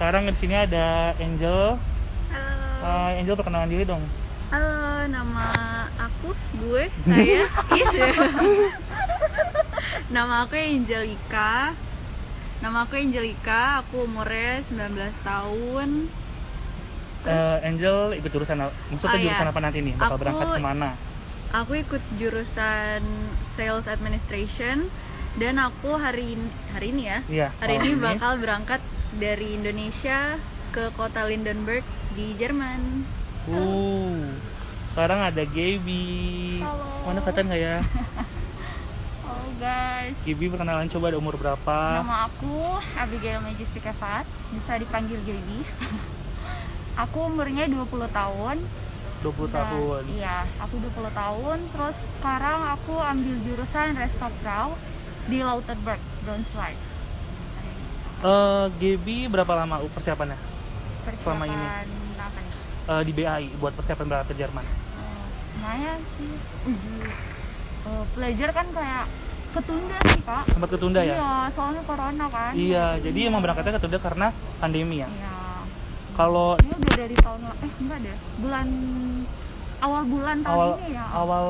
sekarang di sini ada Angel. Halo. Angel perkenalan diri dong. Halo, nama saya. Iya. Nama aku Angelika. Aku umurnya 19 tahun. Angel ikut jurusan maksudnya jurusan iya. apa nanti nih? Bakal Aku- berangkat kemana? Aku ikut jurusan Sales Administration dan aku hari ini ya. Iya, Hari ini malam bakal berangkat dari Indonesia ke kota Lindenberg di Jerman. Sekarang ada Gaby. Halo. Mana kelihatan nggak ya? Halo guys, Gaby perkenalan, coba, ada umur berapa? nama aku Abigail Majestic Evas, bisa dipanggil Gaby. Aku umurnya 20 tahun. 20 Dan- tahun. Iya, aku 20 tahun. Terus sekarang aku ambil jurusan Restaubrau di Lauterberg, Braunschweig. Gaby berapa lama persiapannya Selama ini? Persiapan apa nih? di BAI buat persiapan berangkat ke Jerman? Lumayan sih, uji pelajar kan kayak ketunda sih kak. Sempat ketunda ya? Iya, soalnya corona kan. Iya, jadi emang berangkatnya ketunda karena pandemi ya. Iya. Kalau Ini udah dari tahun enggak deh, awal bulan tahun awal ini ya. awal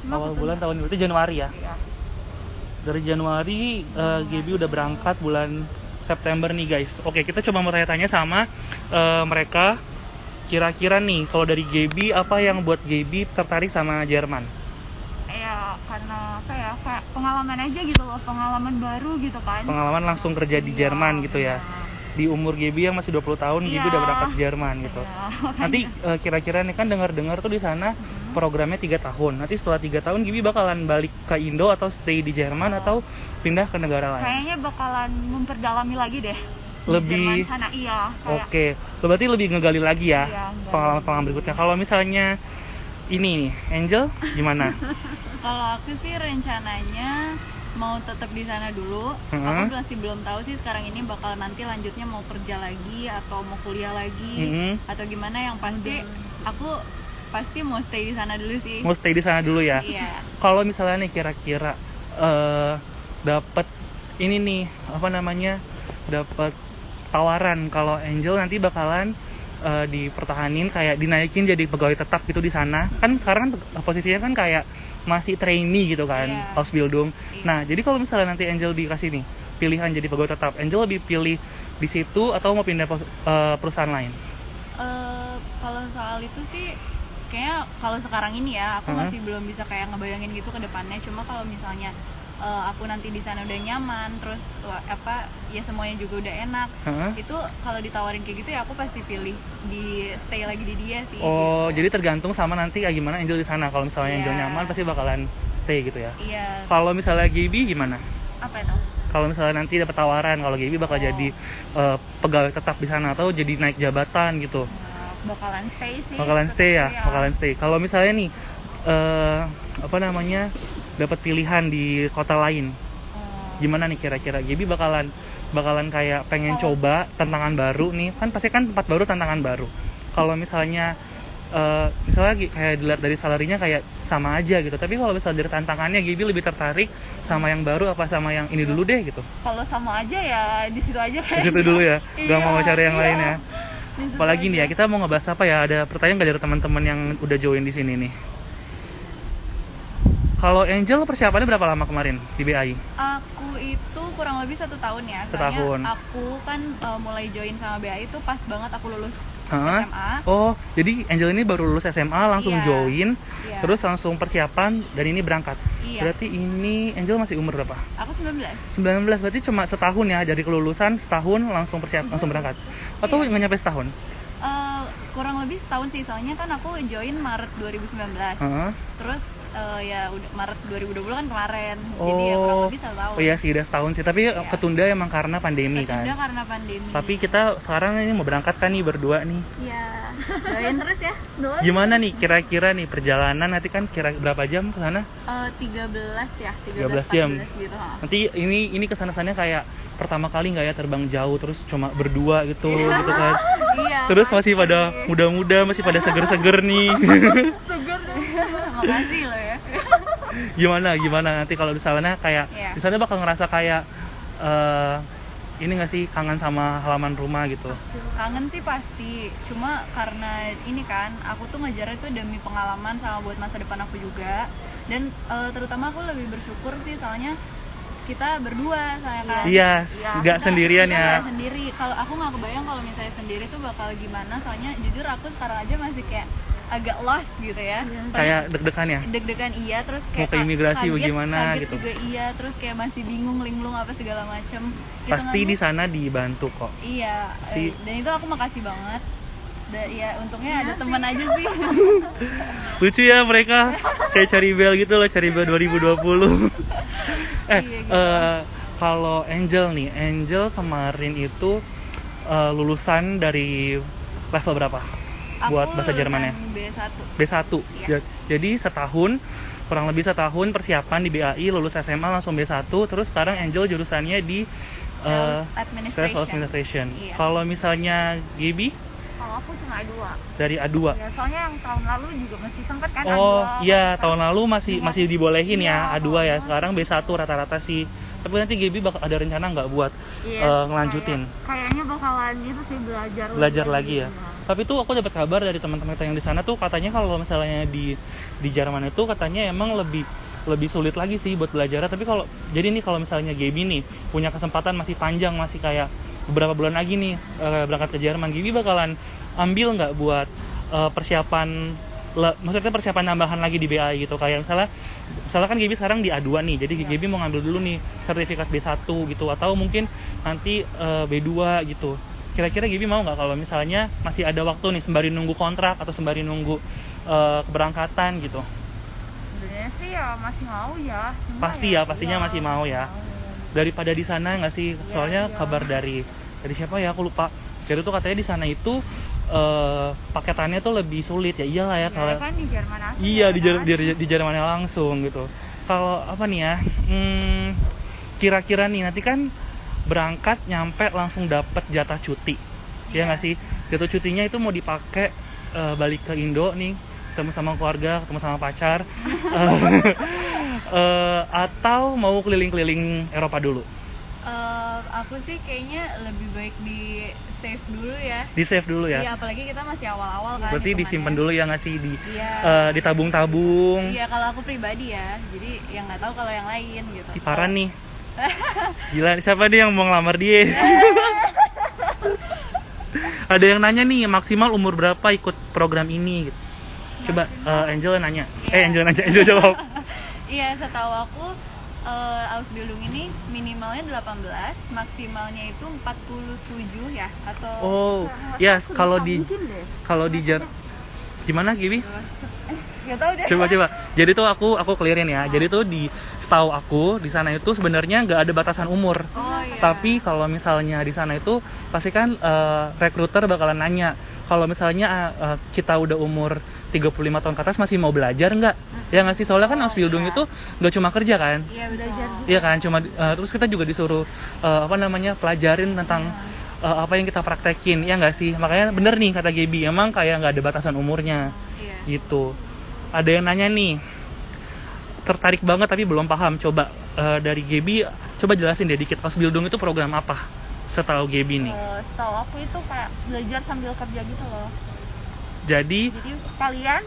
Cuma awal ketunda. bulan tahun ini berarti Januari ya. Iya. Dari Januari Gaby udah berangkat bulan September nih guys. Oke, kita coba mau tanya-tanya sama mereka. Kira-kira nih kalau dari Gaby apa yang buat Gaby tertarik sama Jerman? Ya karena apa ya, kayak pengalaman aja gitu loh, pengalaman baru gitu kan. Pengalaman langsung kerja di Iya, Jerman gitu ya. Di umur Gaby yang masih 20 tahun, Gaby Iya. udah berangkat ke Jerman gitu. Iya. Nanti kira-kira nih kan dengar-dengar tuh di sana programnya 3 tahun. Nanti setelah 3 tahun Gaby bakalan balik ke Indo atau stay di Jerman atau pindah ke negara lain? Kayaknya bakalan memperdalami lagi deh. Di Lebih- Jerman sana iya, kayak Oke, berarti lebih ngegali lagi ya Iya, ngegali. pengalaman-pengalaman berikutnya. Kalau misalnya ini nih, Angel gimana? Kalau aku sih rencananya mau tetap di sana dulu. Aku masih belum tahu sih sekarang ini bakal nanti lanjutnya mau kerja lagi atau mau kuliah lagi atau gimana. Yang pasti aku pasti mau stay di sana dulu sih. Mau stay di sana dulu ya? Iya. Kalau misalnya nih kira-kira dapat ini nih apa namanya, dapat tawaran kalau Angel nanti bakalan dipertahanin kayak dinaikin jadi pegawai tetap gitu di sana. Kan sekarang posisinya kan kayak masih trainee gitu kan, Iya. Ausbildung. Iya. Nah, jadi kalau misalnya nanti Angel dikasih nih pilihan jadi pegawai tetap, Angel lebih pilih di situ atau mau pindah perusahaan lain? Kalau soal itu sih kayaknya kalau sekarang ini ya aku masih belum bisa kayak ngebayangin gitu ke depannya. Cuma kalau misalnya aku nanti di sana udah nyaman, terus ya semuanya juga udah enak, itu kalau ditawarin kayak gitu ya aku pasti pilih di stay lagi di dia sih. Oh, jadi tergantung sama nanti kayak gimana Angel di sana. Kalau misalnya Angel Iya. nyaman pasti bakalan stay gitu ya. Iya. Kalau misalnya Gaby gimana? Apa itu? Kalau misalnya nanti dapat tawaran kalau Gaby bakal jadi pegawai tetap di sana atau jadi naik jabatan gitu. bakalan stay sih. Bakalan stay ya, Iya. bakalan stay. Kalau misalnya nih apa namanya, dapat pilihan di kota lain, gimana nih kira-kira Gaby bakalan kayak pengen coba tantangan baru nih, kan pasti kan tempat baru tantangan baru. Kalau misalnya kayak dilihat dari salarinya kayak sama aja gitu, tapi kalau misalnya dari tantangannya Gaby lebih tertarik sama yang baru apa sama yang ini dulu deh gitu? Kalau sama aja ya di situ aja. Di situ dulu ya, gak mau cari yang Iya. lain ya. Di situ Apalagi nih ya, aja. kita mau ngebahas apa ya? Ada pertanyaan nggak dari teman-teman yang udah join di sini nih? Kalau Angel persiapannya berapa lama kemarin di BAI? Aku itu kurang lebih 1 tahun ya. Setahun. Soalnya aku kan mulai join sama BAI itu pas banget aku lulus Hah? SMA. Oh, jadi Angel ini baru lulus SMA langsung Iya. join, Iya. terus langsung persiapan dan ini berangkat. Iya. Berarti ini Angel masih umur berapa? Aku 19. 19, berarti cuma setahun ya, dari kelulusan setahun langsung langsung berangkat. Atau Iya. nggak nyampe setahun? Kurang lebih setahun sih, soalnya kan aku join Maret 2019. Heeh. Terus ya udah Maret 2020 kan kemarin. Jadi ya kurang lebih 1 tahun. Oh iya sih, udah setahun sih. Tapi Iya. ketunda emang karena pandemi Ketunda kan. karena pandemi. Tapi kita sekarang ini mau berangkat kan nih berdua nih. ya doain terus ya. Gimana nih kira-kira nih perjalanan nanti kan kira berapa jam ke sana? 13 ya, 13 jam. 14 gitu. Ha. Nanti ini kesana-sananya kayak pertama kali nggak ya terbang jauh terus cuma berdua gitu gitu kan. Iya. Terus masih pada muda-muda, masih pada seger-seger nih. Makasih lo ya. Gimana nanti kalau di sana kayak Iya. di sana bakal ngerasa kayak ini nggak sih kangen sama halaman rumah gitu? Kangen sih pasti, cuma karena ini kan aku tuh ngejar itu demi pengalaman sama buat masa depan aku juga. Dan terutama aku lebih bersyukur sih soalnya kita berdua saya kan. Iya, nggak sendirian kita ya. nggak sendiri. Kalau aku nggak kebayang kalau misalnya sendiri tuh bakal gimana. Soalnya jujur aku sekarang aja masih kayak agak lost gitu ya. Soalnya Kayak deg-degan ya. deg-degan iya, terus kayak Mau ke imigrasi kaget, bagaimana kaget gitu. juga iya, terus kayak masih bingung linglung apa segala macem. Pasti di Hitungannya- sana dibantu kok. Iya, Si- dan itu aku makasih banget. Ya untungnya ada teman aja sih. Lucu ya mereka kayak cari bel gitu loh, cari bel 2020. Iya, gitu. Kalau Angel nih, Angel kemarin itu lulusan dari level berapa? Buat bahasa Jermannya? B1. B1. Iya. Jadi setahun, kurang lebih setahun persiapan di BAI, lulus SMA langsung B1, terus sekarang Angel jurusannya di Sales Administration. Sales Administration. Iya. Kalau misalnya Gaby Kalau aku cuma A2. dari A2. Ya, soalnya yang tahun lalu juga masih sempet kan Oh A2. iya, tahun lalu masih dibolehin ya Iya, A2 ya. Sekarang B1 rata-rata sih. Tapi nanti Gaby bakal ada rencana nggak buat Iya, ngelanjutin? Kayaknya bakalan itu sih Belajar lagi ya. Tapi tuh aku dapat kabar dari teman-teman kita yang di sana tuh katanya kalau misalnya di Jerman itu katanya emang lebih sulit lagi sih buat belajar. Tapi kalau jadi nih kalau misalnya Gaby nih punya kesempatan masih panjang, masih kayak beberapa bulan lagi nih berangkat ke Jerman, Gaby bakalan ambil nggak buat persiapan maksudnya persiapan tambahan lagi di BAI gitu, kayak misalnya kan Gaby sekarang di A2 nih, jadi Gaby mau ngambil dulu nih sertifikat B1 gitu, atau mungkin nanti B2 gitu. Kira-kira Gaby mau nggak kalau misalnya masih ada waktu nih sembari nunggu kontrak atau sembari nunggu keberangkatan gitu? Sebenarnya sih ya masih mau ya. Cuma Pasti ya, pastinya masih mau ya. Daripada di sana nggak sih? Soalnya iya. kabar dari siapa ya, aku lupa. Jadi tuh katanya di sana itu paketannya tuh lebih sulit ya. Iyalah ya kalau kan di Jerman aja. iya di Jermannya langsung gitu. Kalau apa nih ya? Kira-kira nih nanti kan berangkat nyampe langsung dapat jatah cuti. Iya nggak sih? Jatah cutinya itu mau dipakai balik ke Indo nih, ketemu sama keluarga, ketemu sama pacar. Atau mau keliling-keliling Eropa dulu? Aku sih kayaknya lebih baik di save dulu ya. Di save dulu ya? Iya, apalagi kita masih awal-awal kan. Berarti hitungannya. disimpan dulu ya nggak sih? Iya. Ditabung-tabung. Iya, kalau aku pribadi ya. Jadi yang nggak tahu kalau yang lain gitu. Ih, parah nih. Gila, siapa dia yang mau ngelamar dia? Ada yang nanya nih, maksimal umur berapa ikut program ini gitu. Coba Angel nanya. Angel jawab. Iya, setahu aku Ausbildung ini minimalnya 18, maksimalnya itu 47 ya, atau Oh, ya kalau di gimana Gibi? nggak tahu deh. Coba. Jadi tuh aku clearin ya. Jadi tuh setahu aku di sana itu sebenarnya nggak ada batasan umur. Oh iya. Tapi kalau misalnya di sana itu pasti kan rekruter bakalan nanya, kalau misalnya kita udah umur 35 tahun ke atas masih mau belajar nggak? Ya nggak sih? Soalnya kan Ausbildung itu nggak cuma kerja kan? Iya, betul. Iya kan? Cuma terus kita juga disuruh pelajarin tentang apa yang kita praktekin, ya nggak sih? Makanya bener nih kata Gaby, emang kayak nggak ada batasan umurnya. Iya. Gitu. Ada yang nanya nih, tertarik banget tapi belum paham. Coba dari Gaby, coba jelasin deh dikit, Ausbildung itu program apa setahu Gaby nih? Setahu aku itu kayak belajar sambil kerja gitu loh. Jadi Kalian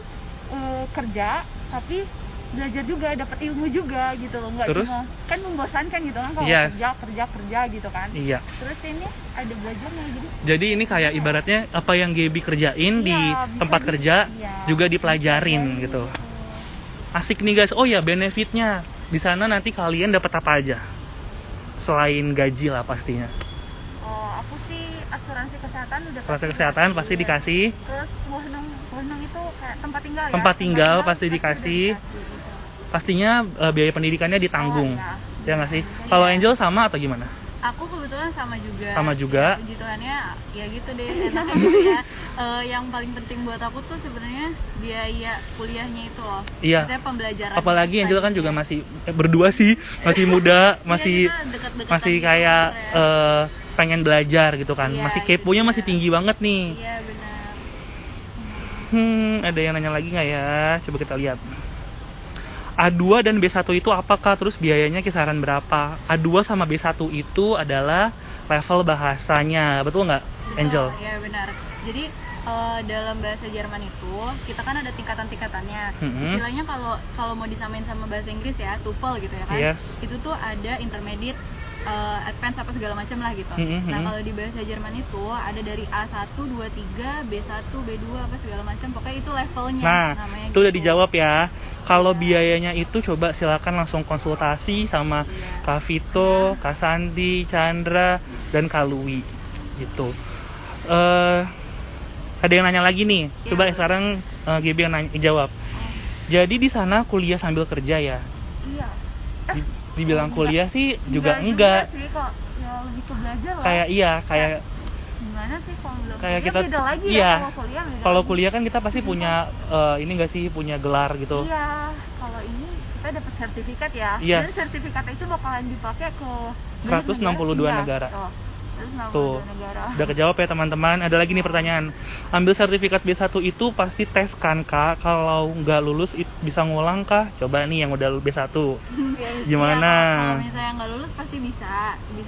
kerja tapi belajar juga, dapat ilmu juga gitu loh, nggak Terus? cuma kan membosankan gitu kan kalau Yes. kerja gitu kan. iya. Terus ini ada belajarnya gitu. Jadi ini kayak ibaratnya apa yang Gaby kerjain di Iya, bisa tempat kerja iya. juga dipelajarin gitu. Asik nih guys. Oh ya, benefitnya di sana nanti kalian dapat apa aja? Selain gaji lah pastinya. Aku sih asuransi kesehatan udah Asuransi pasti kesehatan dikasih. pasti dikasih. Terus Wohnung itu kayak tempat tinggal ya. Tempat tinggal pasti udah dikasih. gitu. Pastinya biaya pendidikannya ditanggung. Oh, Ya nggak sih? Kalau Angel sama atau gimana? Aku kebetulan sama juga. Sama juga. Ya, puji Tuhannya ya gitu deh, enaknya gitu ya. Yang paling penting buat aku tuh sebenarnya biaya kuliahnya itu loh. Iya. Maksudnya pembelajaran. Apalagi Angel kan juga masih berdua sih, masih muda, masih kita deket-deketan masih gitu, kayak ya. pengen belajar gitu kan. Iya, Masih gitu keponya juga. masih tinggi banget nih. Iya, benar. Ada yang nanya lagi nggak ya? Coba kita lihat. A2 dan B1 itu apakah? Terus biayanya kisaran berapa? A2 sama B1 itu adalah level bahasanya, betul nggak, Angel? Iya benar. Jadi dalam bahasa Jerman itu kita kan ada tingkatan-tingkatannya. Istilahnya kalau mau disamain sama bahasa Inggris ya, TOEFL gitu ya kan. Yes. Itu tuh ada intermediate, advance apa segala macam lah gitu. Nah, kalau di bahasa Jerman itu ada dari A1, 2, 3, B1, B2 apa segala macam. Pokoknya itu levelnya Nah, namanya itu udah gitu. dijawab ya. Kalau Iya. biayanya itu coba silakan langsung konsultasi sama Iya. Kak Vito, Kak Sandi, Chandra, dan Kak Lui gitu. Ada yang nanya lagi nih. Iya, Coba boleh. sekarang Gaby yang jawab. Jadi di sana kuliah sambil kerja ya? Iya. Dibilang kuliah sih juga Enggak enggak. sih kok, ya lebih ke belajar lah. Kayak iya, kayak Gimana sih kalau bilang kayak kuliah kita- beda lagi iya. ya kalau kuliah beda kalau lagi. kuliah kan kita pasti punya ini enggak sih, punya gelar gitu. Iya, kalau ini kita dapat sertifikat ya. Yes. Dan sertifikat itu bakalan dipakai ke 162 Iya, negara. Tuh, 162 negara. Udah kejawab ya teman-teman. Ada lagi nih pertanyaan. Ambil sertifikat B1 itu pasti tes kan Kak? Kalau nggak lulus bisa ngulang kah? Coba nih yang udah B1. Gimana? Iya, kalau misalnya nggak lulus pasti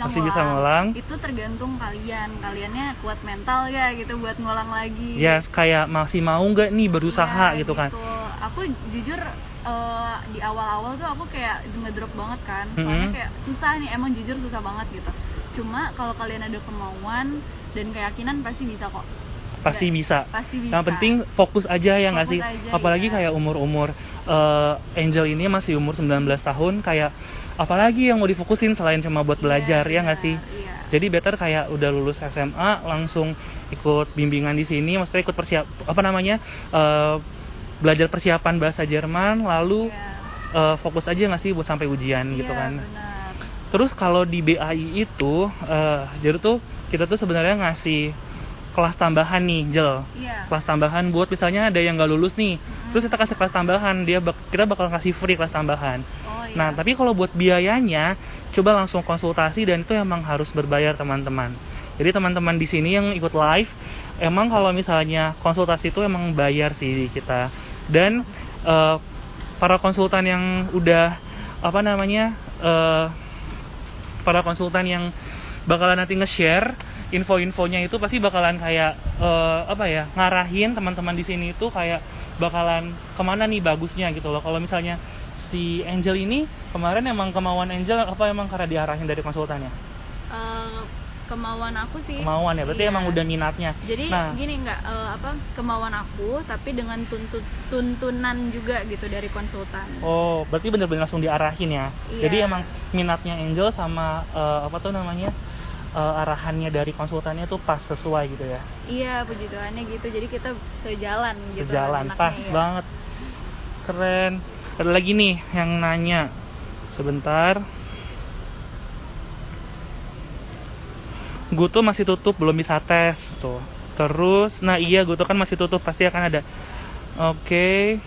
Pasti bisa ngulang. Itu tergantung kaliannya kuat mental ya gitu buat ngulang lagi. Yes, kayak masih mau nggak nih berusaha Iya, gitu kan? Aku jujur di awal-awal tuh aku kayak ngedrop banget kan, soalnya kayak susah nih, emang jujur susah banget gitu. Cuma kalau kalian ada kemauan dan keyakinan pasti bisa kok. Pasti bisa. Pasti bisa. Yang penting fokus aja ya nggak Fokus sih? aja, Apalagi iya. kayak umur-umur Angel ini masih umur 19 tahun, kayak apalagi yang mau difokusin selain cuma buat belajar ya nggak sih? Iya. Jadi better kayak udah lulus SMA langsung ikut bimbingan di sini, maksudnya ikut belajar persiapan bahasa Jerman, lalu Iya. fokus aja nggak sih buat sampai ujian gitu Iya, kan. benar. Terus kalau di BAI itu jadi tuh kita tuh sebenarnya ngasih kelas tambahan nih, Jel. Iya. Kelas tambahan buat misalnya ada yang nggak lulus nih, terus kita kasih kelas tambahan, kita bakal kasih free kelas tambahan. Oh iya. Nah, tapi kalau buat biayanya, coba langsung konsultasi dan itu emang harus berbayar teman-teman. Jadi teman-teman di sini yang ikut live, emang kalau misalnya konsultasi itu emang bayar sih di kita. Dan para konsultan yang udah para konsultan yang bakalan nanti nge-share info-infonya itu pasti bakalan kayak ngarahin teman-teman di sini itu kayak bakalan kemana nih bagusnya gitu loh. Kalau misalnya si Angel ini kemarin emang kemauan Angel apa emang karena diarahin dari konsultannya? Kemauan aku sih. Kemauan ya, berarti Iya. emang udah minatnya. Jadi Nah. gini kemauan aku tapi dengan tuntunan juga gitu dari konsultan. Oh, berarti bener-bener langsung diarahin ya. Iya. Jadi emang minatnya Angel sama arahannya dari konsultannya tuh pas sesuai gitu ya. Iya, puji Tuhannya gitu. Jadi kita sejalan gitu. Sejalan, enaknya pas ya. banget. Keren. Ada lagi nih yang nanya. Sebentar. Guto masih tutup, belum bisa tes tuh. Terus, nah iya Guto kan masih tutup, pasti akan ada. Oke.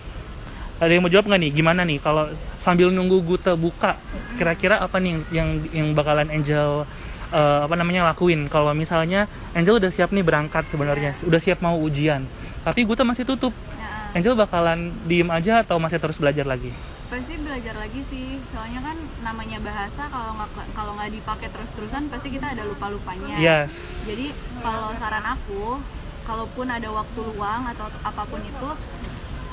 Ada yang mau jawab nggak nih? Gimana nih kalau sambil nunggu Guto buka, kira-kira apa nih yang bakalan Angel lakuin? Kalau misalnya Angel udah siap nih berangkat sebenarnya, udah siap mau ujian, tapi Guto masih tutup. Nah, Angel bakalan diem aja atau masih terus belajar lagi? pasti belajar lagi sih. Soalnya kan namanya bahasa kalau nggak dipakai terus-terusan pasti kita ada lupa-lupanya. Yes. Jadi kalau saran aku, kalaupun ada waktu luang atau apapun itu,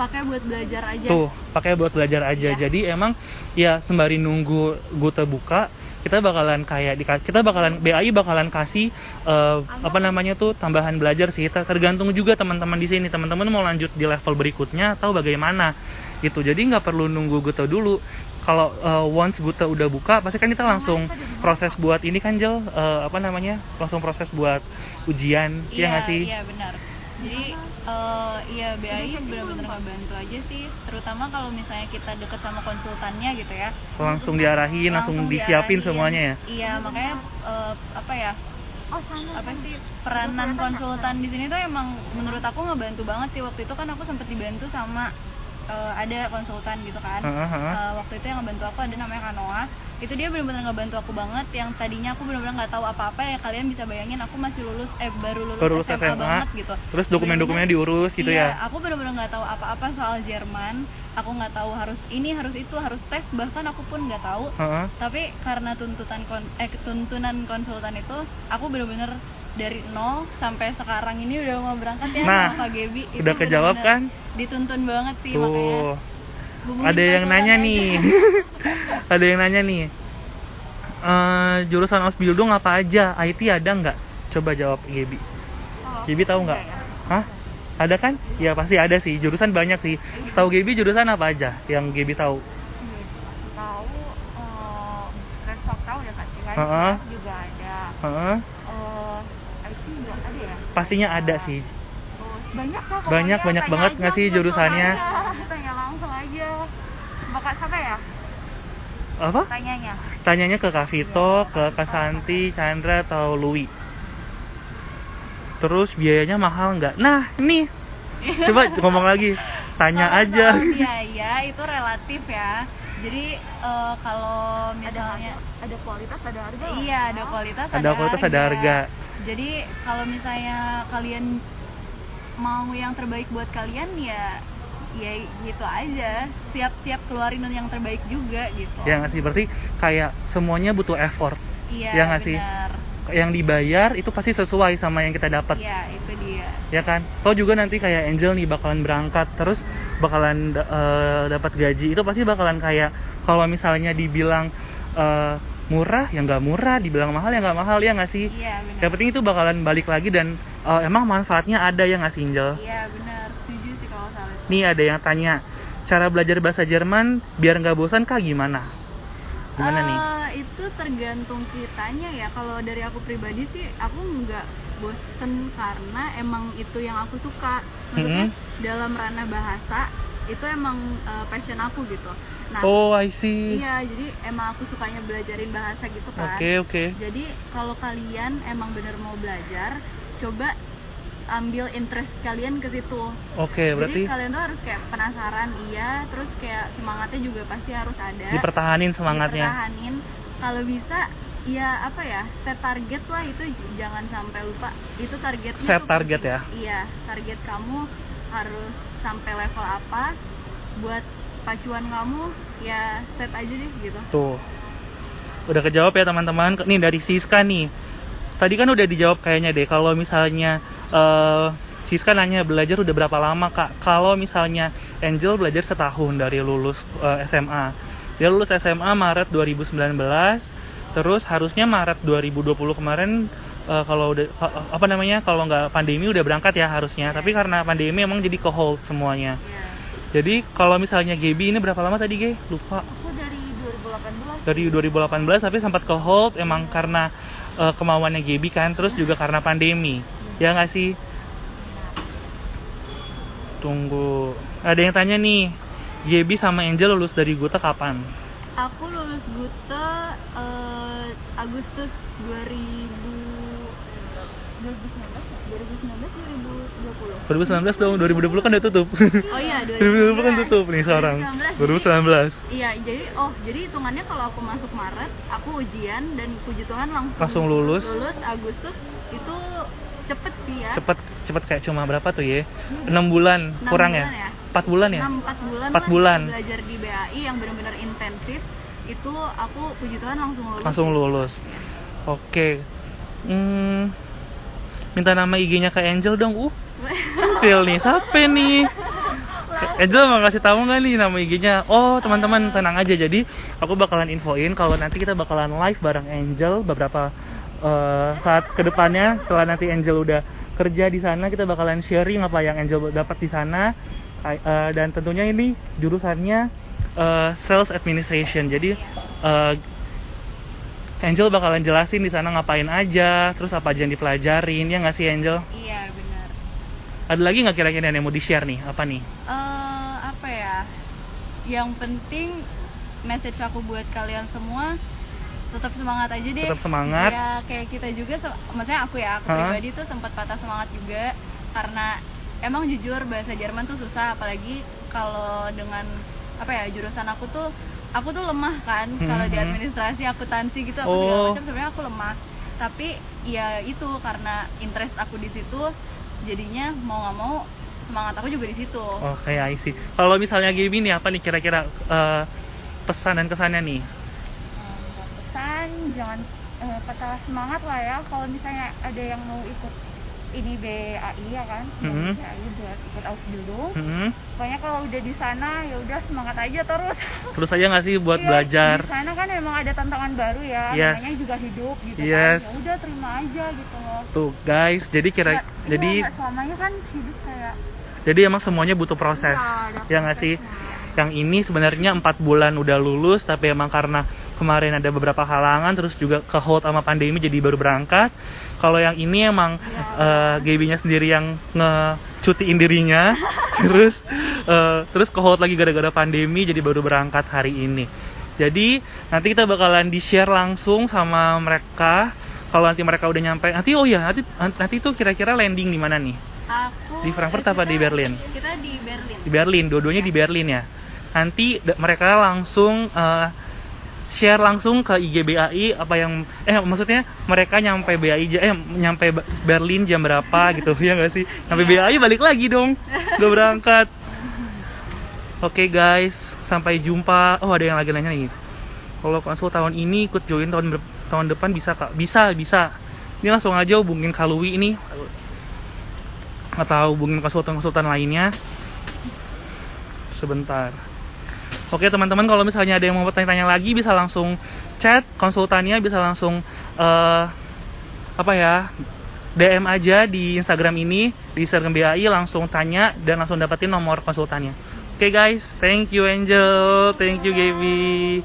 pakai buat belajar aja. Tuh, pakai buat belajar aja. Iya. Jadi emang ya sembari nunggu Guto buka, kita bakalan BAI bakalan kasih tambahan belajar sih. Tergantung juga teman-teman di sini. Teman-teman mau lanjut di level berikutnya atau bagaimana gitu. Jadi nggak perlu nunggu Guto dulu. Kalau once Guto udah buka, pasti kan kita langsung proses buat ini kan Jel, langsung proses buat ujian, ya nggak sih? Iya benar. Jadi BAI benar-benar ngebantu aja sih, terutama kalau misalnya kita deket sama konsultannya gitu ya. Langsung diarahin, langsung disiapin diarahin. semuanya ya. Iya, makanya peranan konsultan di sini tuh emang menurut aku ngebantu banget sih. Waktu itu kan aku sempat dibantu sama ada konsultan gitu kan. Waktu itu yang ngebantu aku ada namanya Kanoa. Itu dia benar-benar ngebantu aku banget, yang tadinya aku benar-benar nggak tahu apa-apa ya. Kalian bisa bayangin aku masih baru lulus SMA banget gitu. Terus dokumen-dokumennya diurus gitu iya, ya. aku benar-benar nggak tahu apa-apa soal Jerman. Aku nggak tahu harus ini, harus itu, harus tes, bahkan aku pun nggak tahu. Tapi karena tuntunan konsultan itu, aku benar-benar dari nol sampai sekarang ini udah mau berangkat ya sama Kak Gaby. Itu udah kejawab kan? Dituntun banget sih. Tuh. Makanya Ada yang nanya nih. Ada yang nanya nih. Jurusan Osbildung apa aja? IT ada nggak? Coba jawab Gaby. Gaby tahu nggak? Hah? Ada kan? Ya pasti ada sih. Jurusan banyak sih. Setahu Gaby jurusan apa aja yang Gaby tahu? Tahu, Restok tahu ya Kak, juga ada. IT juga ada ya? Pastinya ada sih. Banyak kok. Banyak banget nggak sih jurusannya? Tanya langsung aja. Bapak siapa ya? Apa? Tanyanya. Tanyanya ke Kak Vito, ke Kak Santi, Chandra, atau Louis. Terus biayanya mahal nggak? Nah, ini coba ngomong lagi. Tanya aja. Biaya itu relatif ya. Jadi kalau misalnya ada kualitas, ada harga. Iya, ada kualitas, ada harga. Jadi kalau misalnya kalian mau yang terbaik buat kalian ya gitu aja, siap-siap keluarin yang terbaik juga gitu. Ya nggak sih, berarti kayak semuanya butuh effort. Iya, ya nggak sih? Yang dibayar itu pasti sesuai sama yang kita dapat. Iya, itu dia. Ya kan? Toh juga nanti kayak Angel nih bakalan berangkat, terus bakalan dapat gaji, itu pasti bakalan kayak kalau misalnya dibilang murah ya nggak murah, dibilang mahal ya nggak mahal, ya nggak sih? Iya, benar. Yang penting itu bakalan balik lagi dan emang manfaatnya ada, ya nggak sih Angel? Iya benar, setuju sih kalau soal itu. Nih ada yang tanya, cara belajar bahasa Jerman biar nggak bosan kah gimana? Gimana nih? Itu tergantung kitanya ya. Kalau dari aku pribadi sih, aku nggak bosen karena emang itu yang aku suka. Maksudnya dalam ranah bahasa itu emang passion aku gitu. Nah, oh, I see. Iya, jadi emang aku sukanya belajarin bahasa gitu kan. Oke. Jadi kalau kalian emang bener mau belajar, coba ambil interest kalian ke situ. Oke, berarti jadi kalian tuh harus kayak penasaran, iya, terus kayak semangatnya juga pasti harus ada. Dipertahanin semangatnya. Dipertahanin. Kalau bisa ya apa ya, set target lah, itu jangan sampai lupa. Itu targetnya Set tuh target penting. ya. Iya, target kamu harus sampai level apa, buat pacuan kamu ya set aja deh gitu. Tuh. Udah kejawab ya teman-teman. Nih dari Siska nih. Tadi kan udah dijawab kayaknya deh. Kalau misalnya Siska nanya belajar udah berapa lama Kak? Kalau misalnya Angel belajar setahun dari lulus SMA. Dia lulus SMA Maret 2019. Terus harusnya Maret 2020 kemarin kalau udah kalau nggak pandemi udah berangkat ya harusnya. Tapi karena pandemi emang jadi ke hold semuanya. Yeah. Jadi kalau misalnya Gaby ini berapa lama tadi Gaby? Lupa. Aku dari 2018. Dari 2018 tapi sempat ke hold emang karena kemauannya Gaby kan, terus juga karena pandemi. Ya nggak sih? Tunggu. Ada yang tanya nih. Gaby sama Angel lulus dari Gute kapan? Aku lulus Gute Agustus 2019 dong, 2020 kan udah tutup. Oh iya, 2020 kan tutup nih sekarang. 2019. Iya, jadi hitungannya kalau aku masuk Maret, aku ujian dan puji Tuhan langsung lulus. Lulus Agustus itu cepet sih ya. Cepet kayak cuma berapa tuh ya? 6 bulan kurang ya? 4 bulan ya? 4 bulan belajar di BAI yang benar-benar intensif. Itu aku puji Tuhan langsung lulus. Oke. Minta nama IG-nya ke Angel dong. Centil nih, siapa nih? Angel mau kasih tahu nggak nih nama IG-nya? Oh teman-teman tenang aja, jadi aku bakalan infoin kalau nanti kita bakalan live bareng Angel beberapa saat kedepannya. Setelah nanti Angel udah kerja di sana, kita bakalan sharing apa yang Angel dapat di sana. Dan tentunya ini jurusannya Sales Administration. Jadi Angel bakalan jelasin di sana ngapain aja, terus apa aja yang dipelajarin, ya nggak sih Angel? Iya benar. Ada lagi nggak kira-kira yang mau di-share nih? Apa nih? Apa ya? Yang penting message aku buat kalian semua, tetap semangat aja deh. Tetap semangat. Ya kayak kita juga, maksudnya aku pribadi tuh sempat patah semangat juga karena emang jujur bahasa Jerman tuh susah, apalagi kalau dengan apa ya, jurusan aku tuh lemah kan. Kalau di administrasi, akuntansi gitu aku segala macam sebenarnya aku lemah. Tapi ya itu karena interest aku di situ, jadinya mau nggak mau semangat aku juga di situ. Oke, I see. Kalau misalnya Gaby nih, apa nih kira-kira pesan dan kesannya nih? Pesan jangan patah semangat lah ya. Kalau misalnya ada yang mau ikut ini BAI ya kan, BAI buat ikut Ausbildung. Pokoknya kalau udah di sana ya udah semangat aja terus. Terus aja nggak sih buat belajar? Di sana kan emang ada tantangan baru ya, namanya juga hidup gitu kan. Ya udah terima aja gitu loh. Tuh guys, jadi jadi nggak selamanya kan hidup kayak. Jadi emang semuanya butuh proses, ya nggak sih? Yang ini sebenarnya 4 bulan udah lulus, tapi emang karena kemarin ada beberapa halangan, terus juga ke hold sama pandemi jadi baru berangkat. Kalau yang ini emang Gaby-nya sendiri yang ngecutiin dirinya, terus ke hold lagi gara-gara pandemi, jadi baru berangkat hari ini. Jadi nanti kita bakalan di-share langsung sama mereka. Kalau nanti mereka udah nyampe, nanti tuh kira-kira landing di mana nih? Di Frankfurt apa di Berlin? Kita di Berlin. Di Berlin, dua-duanya di Berlin ya. Nanti mereka langsung share langsung ke IG BAI apa yang maksudnya mereka nyampe nyampe Berlin jam berapa gitu ya nggak sih? Sampai BAI balik lagi dong, udah berangkat. Oke guys, sampai jumpa. Oh, ada yang lagi nanya nih. Kalau konsul tahun ini ikut join tahun depan bisa Kak? Bisa. Ini langsung aja hubungin Kalui ini atau hubungin konsultan lainnya. Sebentar. Oke teman-teman, kalau misalnya ada yang mau bertanya lagi bisa langsung chat konsultannya, bisa langsung DM aja di Instagram ini, di Instagram BAI, langsung tanya dan langsung dapetin nomor konsultannya. Oke guys, thank you Angel, thank you Gaby.